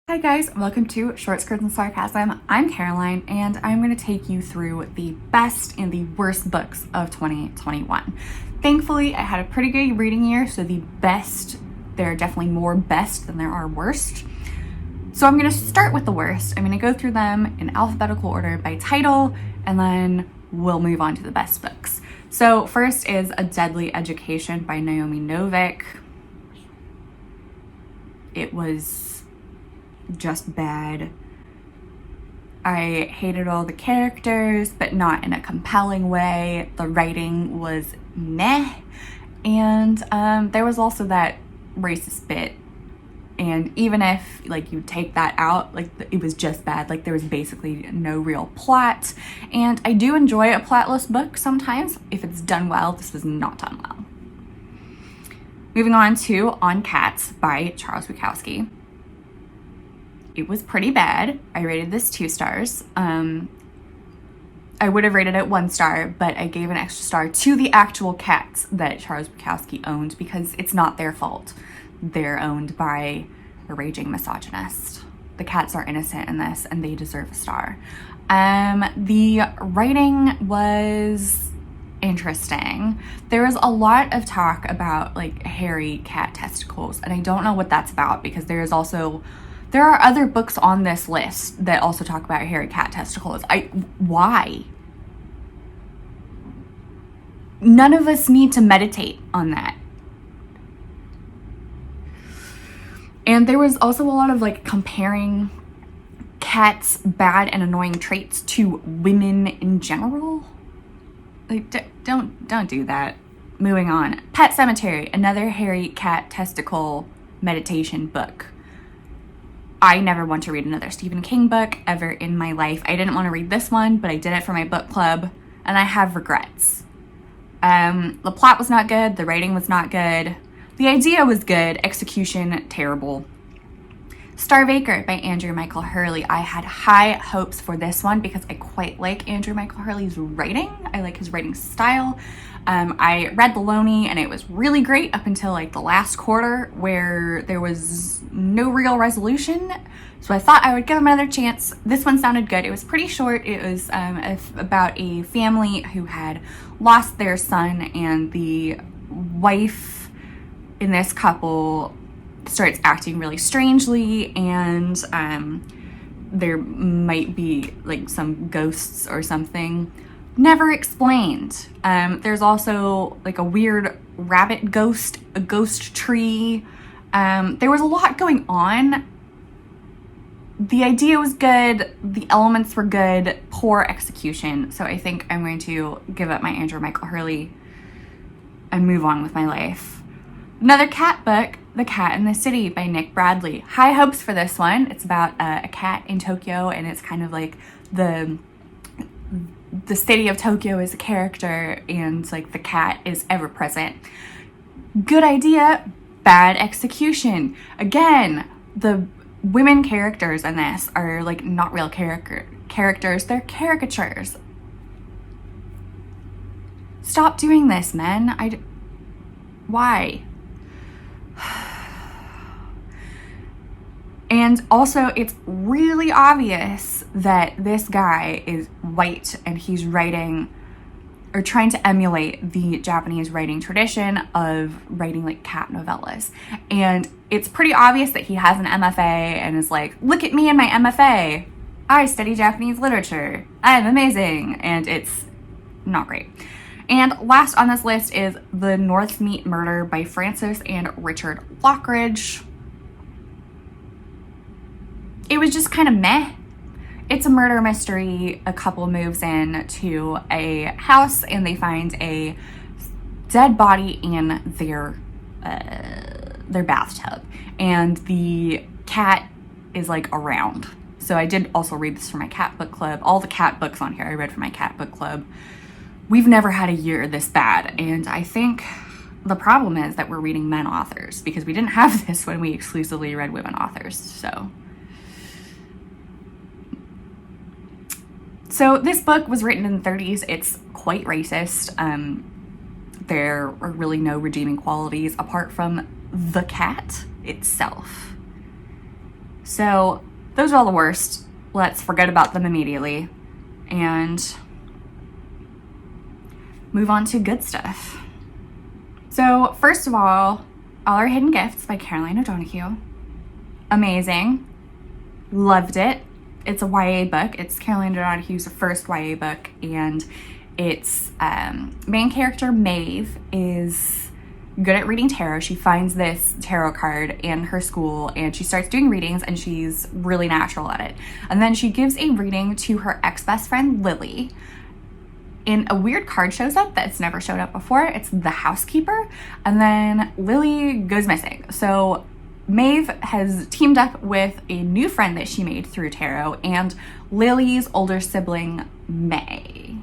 Hi guys, welcome to Short Skirts and Sarcasm. I'm Caroline and I'm going to take you through the best and the worst books of 2021. Thankfully, I had a pretty good reading year, so the best, there are definitely more best than there are worst. So I'm going to start with the worst. I'm going to go through them in alphabetical order by title and then we'll move on to the best books. So first is A Deadly Education by Naomi Novik. It was just bad. I hated all the characters, but not in a compelling way. The writing was meh, and there was also that racist bit. And even if you take that out, it was just bad. There was basically no real plot. And I do enjoy a plotless book sometimes if it's done well. This was not done well. Moving on to On Cats by Charles Bukowski. It was pretty bad. I rated this 2 stars. I would have rated it 1 star, but I gave an extra star to the actual cats that Charles Bukowski owned because it's not their fault. They're owned by a raging misogynist. The cats are innocent in this and they deserve a star. The writing was interesting. There was a lot of talk about hairy cat testicles, and I don't know what that's about because there are other books on this list that also talk about hairy cat testicles. Why? None of us need to meditate on that. And there was also a lot of comparing cats' bad and annoying traits to women in general. Don't do that. Moving on. Pet Sematary, another hairy cat testicle meditation book. I never want to read another Stephen King book ever in my life. I didn't want to read this one, but I did it for my book club, and I have regrets. The plot was not good. The writing was not good. The idea was good. Execution, terrible. Starvaker by Andrew Michael Hurley. I had high hopes for this one because I quite like Andrew Michael Hurley's writing. I like his writing style. I read The Loney and it was really great up until the last quarter where there was no real resolution. So I thought I would give him another chance. This one sounded good. It was pretty short. It was about a family who had lost their son, and the wife in this couple starts acting really strangely, and there might be some ghosts or something. Never explained. There's also a weird rabbit ghost, a ghost tree. There was a lot going on. The idea was good. The elements were good. Poor execution. So I think I'm going to give up my Andrew Michael Hurley and move on with my life. Another cat book, The Cat in the City by Nick Bradley. High hopes for this one. It's about a cat in Tokyo, and it's kind of the city of Tokyo is a character, and the cat is ever present. Good idea, bad execution. Again, the women characters in this are not real characters, they're caricatures. Stop doing this, men. Why? And also, it's really obvious that this guy is white and he's writing or trying to emulate the Japanese writing tradition of writing cat novellas. And it's pretty obvious that he has an MFA and is look at me and my MFA. I study Japanese literature. I'm amazing. And it's not great. And last on this list is The Northmeat Murder by Frances and Richard Lockridge. It was just kind of meh. It's a murder mystery. A couple moves in to a house and they find a dead body in their bathtub. And the cat is around. So I did also read this for my cat book club. All the cat books on here I read for my cat book club. We've never had a year this bad. And I think the problem is that we're reading men authors because we didn't have this when we exclusively read women authors. So this book was written in the 30s. It's quite racist. There are really no redeeming qualities apart from the cat itself. So those are all the worst. Let's forget about them immediately and move on to good stuff. So first of all Our Hidden Gifts by Caroline O'Donoghue. Amazing. Loved it. It's a YA book. It's Caroline O'Donoghue's first YA book, and its main character, Maeve, is good at reading tarot. She finds this tarot card in her school and she starts doing readings, and she's really natural at it. And then she gives a reading to her ex-best friend, Lily. And a weird card shows up that's never showed up before. It's the housekeeper. And then Lily goes missing. So Maeve has teamed up with a new friend that she made through tarot and Lily's older sibling, May.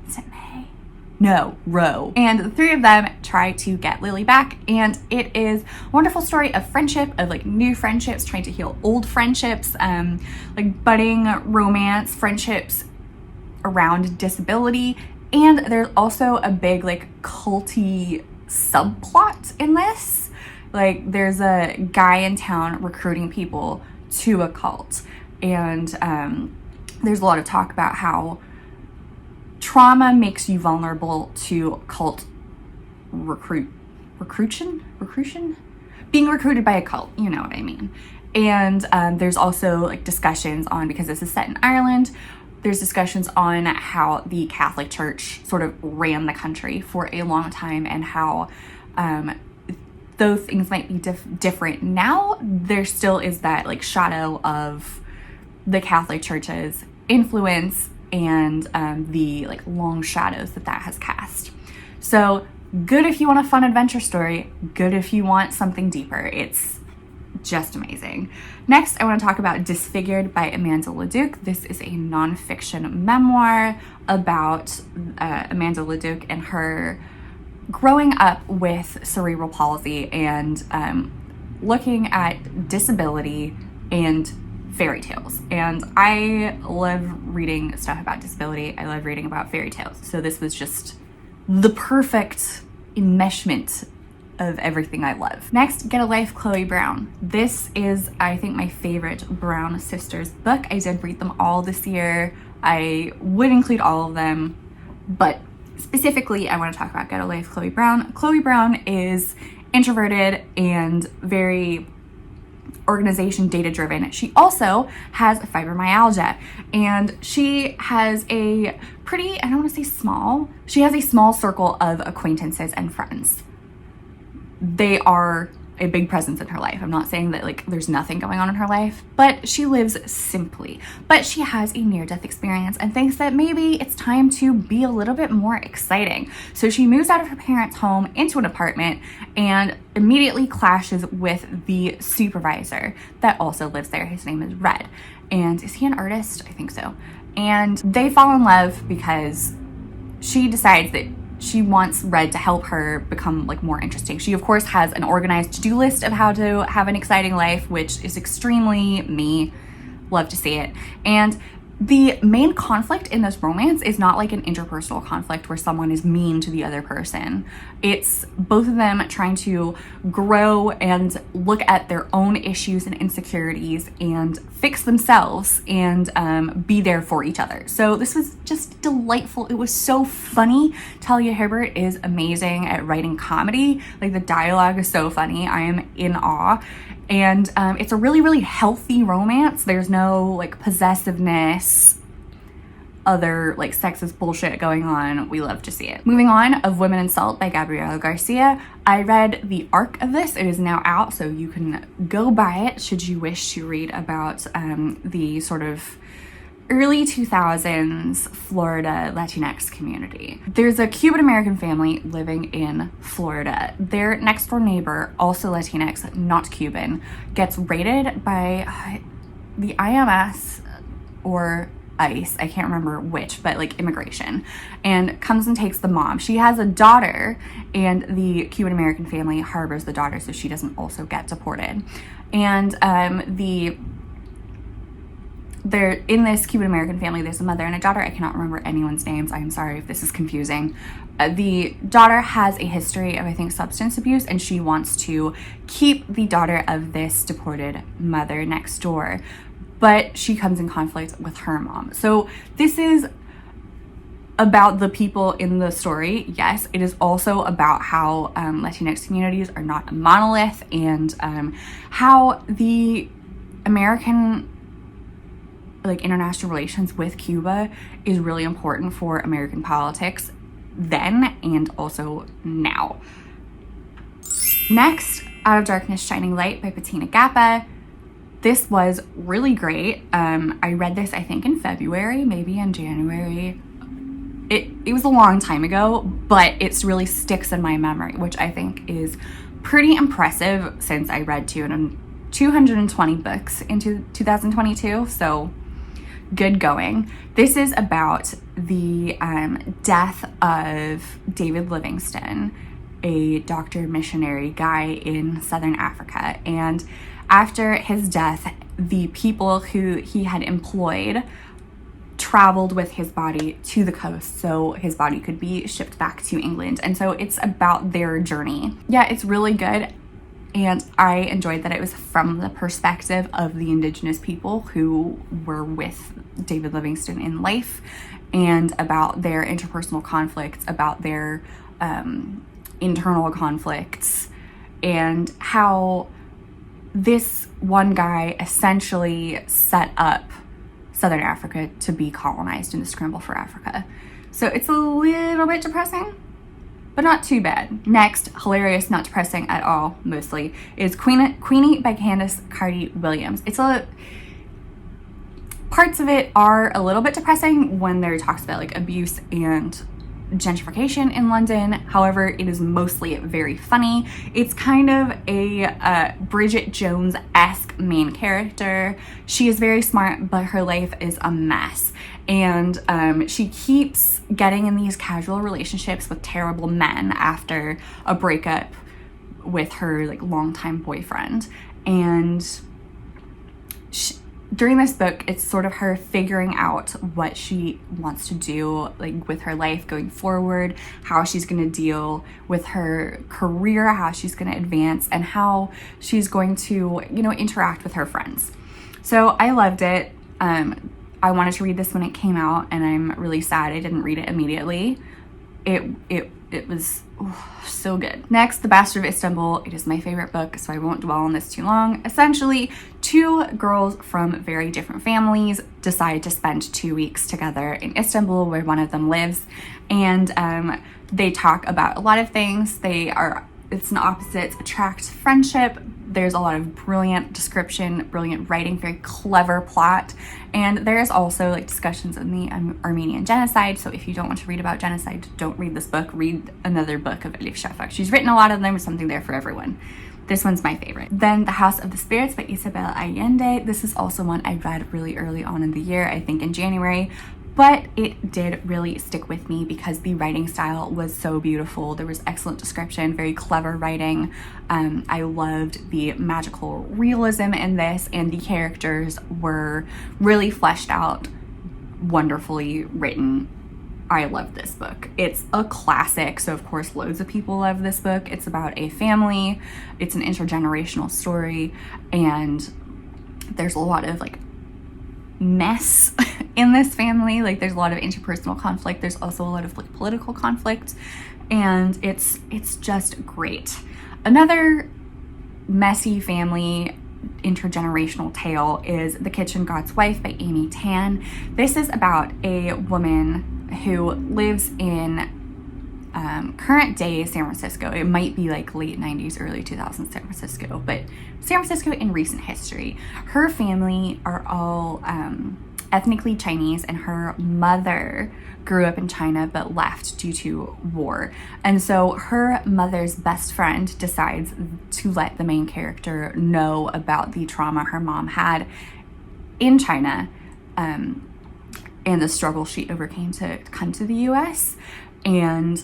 Is it May? No, Ro. And the three of them try to get Lily back, and it is a wonderful story of friendship, of like new friendships, trying to heal old friendships, like budding romance, friendships around disability. And there's also a big like culty subplot in this. Like there's a guy in town recruiting people to a cult, and there's a lot of talk about how trauma makes you vulnerable to cult recruition, being recruited by a cult, you know what I mean. And there's also like discussions on, because this is set in Ireland, there's discussions on how the Catholic Church sort of ran the country for a long time, and how though things might be different now, there still is that like shadow of the Catholic Church's influence and the like long shadows that has cast. So good if you want a fun adventure story, good if you want something deeper. It's just amazing. Next, I want to talk about Disfigured by Amanda Leduc. This is a nonfiction memoir about Amanda Leduc and her growing up with cerebral palsy and looking at disability and fairy tales. And I love reading stuff about disability. I love reading about fairy tales. So this was just the perfect enmeshment of everything I love. Next, Get a Life, Chloe Brown. This is, I think, my favorite Brown sisters book. I did read them all this year. I would include all of them, but specifically, I want to talk about Get a Life, Chloe Brown. Chloe Brown is introverted and very organization data driven. She also has fibromyalgia, and she has a pretty, I don't want to say small, she has a small circle of acquaintances and friends. They are a big presence in her life. I'm not saying that like there's nothing going on in her life, but she lives simply. But she has a near-death experience and thinks that maybe it's time to be a little bit more exciting. So she moves out of her parents' home into an apartment and immediately clashes with the supervisor that also lives there. His name is Red. And is he an artist? I think so. And they fall in love because she decides that she wants Red to help her become like more interesting. She of course has an organized to-do list of how to have an exciting life, which is extremely me. Love to see it. And the main conflict in this romance is not like an interpersonal conflict where someone is mean to the other person. It's both of them trying to grow and look at their own issues and insecurities and fix themselves and be there for each other. So this was just delightful. It was so funny. Talia Hibbert is amazing at writing comedy. Like the dialogue is so funny. I am in awe. And it's a really, really healthy romance. There's no like possessiveness, other like sexist bullshit going on. We love to see it. Moving on, Of Women in Salt by Gabriela Garcia. I read the arc of this. It is now out, so you can go buy it should you wish to read about the sort of early 2000s Florida Latinx community. There's a Cuban American family living in Florida. Their next door neighbor, also Latinx, not Cuban, gets raided by the IMS or ICE, I can't remember which, but like immigration, and comes and takes the mom. She has a daughter, and the Cuban American family harbors the daughter so she doesn't also get deported. And the They're in this Cuban American family. There's a mother and a daughter. I cannot remember anyone's names. I'm sorry if this is confusing. The daughter has a history of, I think, substance abuse, and she wants to keep the daughter of this deported mother next door, but she comes in conflict with her mom. So this is about the people in the story. Yes, it is also about how Latinx communities are not a monolith, and how the American international relations with Cuba is really important for American politics then and also now. Next, Out of Darkness, Shining Light by Bettina Gappa. This was really great. I read this, I think, in February, maybe in January. It was a long time ago, but it really sticks in my memory, which I think is pretty impressive since I read 220 books in 2022, so good going. This is about the death of David Livingstone, a doctor missionary guy in Southern Africa. And after his death, the people who he had employed traveled with his body to the coast so his body could be shipped back to England. And so it's about their journey. Yeah, it's really good. And I enjoyed that it was from the perspective of the indigenous people who were with David Livingstone in life, and about their interpersonal conflicts, about their internal conflicts, and how this one guy essentially set up Southern Africa to be colonized in the scramble for Africa. So it's a little bit depressing, but not too bad. Next, hilarious, not depressing at all, mostly, is Queenie by Candace Carty-Williams. Parts of it are a little bit depressing when there talks about abuse and gentrification in London. However, it is mostly very funny. It's kind of a Bridget Jones-esque main character. She is very smart, but her life is a mess. And she keeps getting in these casual relationships with terrible men after a breakup with her longtime boyfriend. And during this book, it's sort of her figuring out what she wants to do with her life going forward, how she's going to deal with her career, how she's going to advance, and how she's going to interact with her friends. So I loved it. I wanted to read this when it came out, and I'm really sad I didn't read it immediately. It was so good. Next, The Bastard Istanbul. It is my favorite book, so I won't dwell on this too long. Essentially, two girls from very different families decide to spend 2 weeks together in Istanbul, where one of them lives, and they talk about a lot of things. It's an opposites attract friendship. There's a lot of brilliant description, brilliant writing, very clever plot. And there's also discussions on the Armenian genocide. So if you don't want to read about genocide, don't read this book. Read another book of Elif Shafak. She's written a lot of them. There's something there for everyone. This one's my favorite. Then The House of the Spirits by ISABEL Allende. This is also one I read really early on in the year, I think in January. But it did really stick with me because the writing style was so beautiful. There was excellent description, very clever writing. I loved the magical realism in this, and the characters were really fleshed out, wonderfully written. I love this book. It's a classic, so of course loads of people love this book. It's about a family. It's an intergenerational story, and there's a lot of mess in this family. There's a lot of interpersonal conflict. There's also a lot of political conflict, and it's just great. Another messy family intergenerational tale is The Kitchen God's Wife by Amy Tan. This is about a woman who lives in current day San Francisco. It might be late 90s, early 2000s San Francisco, but San Francisco in recent history. Her family are all ethnically Chinese, and her mother grew up in China but left due to war. And so her mother's best friend decides to let the main character know about the trauma her mom had in China, and the struggle she overcame to come to the US. And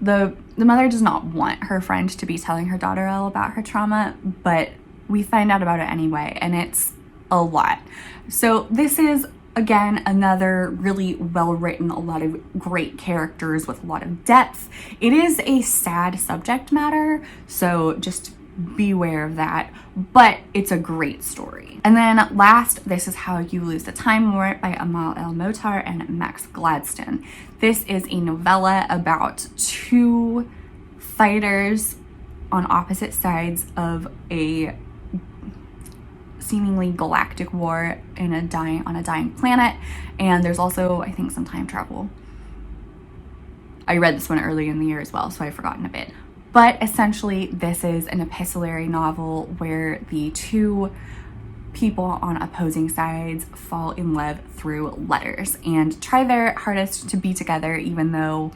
the mother does not want her friend to be telling her daughter all about her trauma, but we find out about it anyway, and it's a lot. So this is, again, another really well written, a lot of great characters with a lot of depth. It is a sad subject matter, so just beware of that, but it's a great story. And then last, this is How You Lose the Time War by Amal El-Motar and Max Gladstone. This is a novella about two fighters on opposite sides of a seemingly galactic war on a dying planet, and there's also, I think, some time travel. I read this one early in the year as well, so I've forgotten a bit. But essentially, this is an epistolary novel where the two people on opposing sides fall in love through letters and try their hardest to be together, even though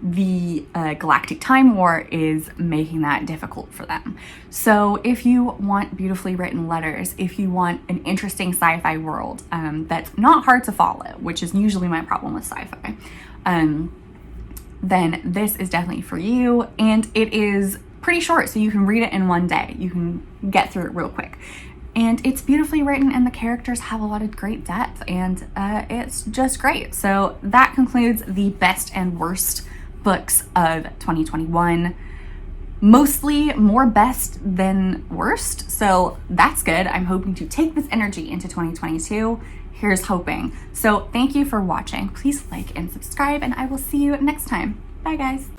the galactic time war is making that difficult for them. So if you want beautifully written letters, if you want an interesting sci-fi world that's not hard to follow, which is usually my problem with sci-fi, then this is definitely for you. And it is pretty short, so you can read it in one day. You can get through it real quick. And it's beautifully written, and the characters have a lot of great depth, and it's just great. So that concludes the best and worst books of 2021. Mostly more best than worst, so that's good. I'm hoping to take this energy into 2022. Here's hoping. So thank you for watching. Please like and subscribe, and I will see you next time. Bye, guys.